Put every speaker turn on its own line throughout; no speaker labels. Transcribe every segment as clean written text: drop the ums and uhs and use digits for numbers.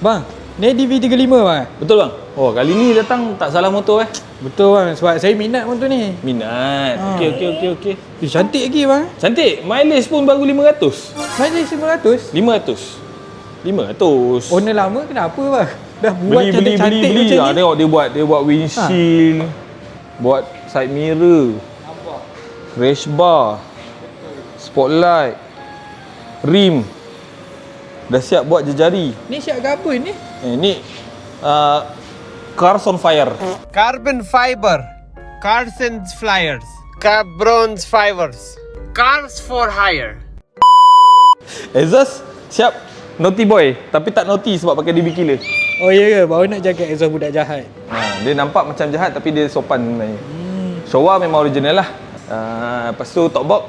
Bang, ni DV35 bang.
Betul bang? Oh, kali ni datang tak salah motor
Betul bang, sebab saya minat motor ni.
Minat. Okey.
Cantik lagi bang.
Cantik. Mileage pun baru 500.
Mileage 500.
500.
Owner lama kenapa bang? Dah buat
beli.
macam ni.
Tengok dia buat windshield. Buat side mirror.
Nampak.
Crash bar. Spotlight. Rim. Dah siap buat jejari.
Ni siap ke apa ni?
Ni Cars on Fire.
Carbon fiber, cars and flyers, bronze fibers, cars for hire.
Exhaust siap. Naughty boy. Tapi tak naughty sebab pakai DB killer.
Oh ya ke? Baru nak jaga exhaust budak jahat.
Dia nampak macam jahat tapi dia sopan sebenarnya. Showa memang original lah. Lepas tu top box.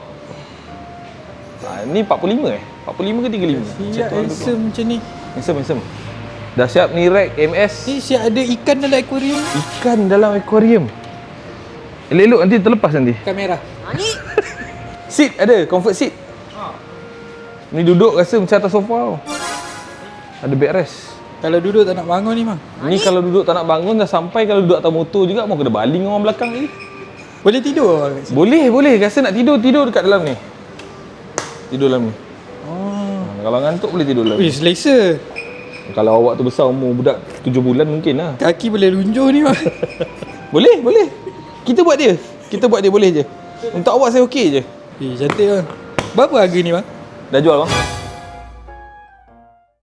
Ni 45 45 ke 35?
Siap handsome macam ni.
Handsome. Dah siap ni rack MS.
Ni siap ada ikan dalam akuarium.
Ikan dalam akuarium. Elok-elok nanti terlepas nanti.
Kamera.
Seat ada, comfort seat. Ni duduk rasa macam atas sofa tau. Ada backrest.
Kalau duduk tak nak bangun ni bang.
Ni kalau duduk tak nak bangun dah sampai, kalau duduk atas motor juga mau kena baling orang belakang ni.
Boleh tidur bang kat sini?
Boleh. Rasa nak tidur dekat dalam ni. Tidur dalam ni. Kalau ngantuk boleh tidur dalam.
Wih, selesa.
Kalau awak tu besar umur budak 7 bulan mungkin lah.
Kaki boleh lunjur ni bang.
Boleh. Kita buat dia boleh je. Untuk awak saya okey je.
Cantik bang. Berapa harga ni bang?
Dah jual bang?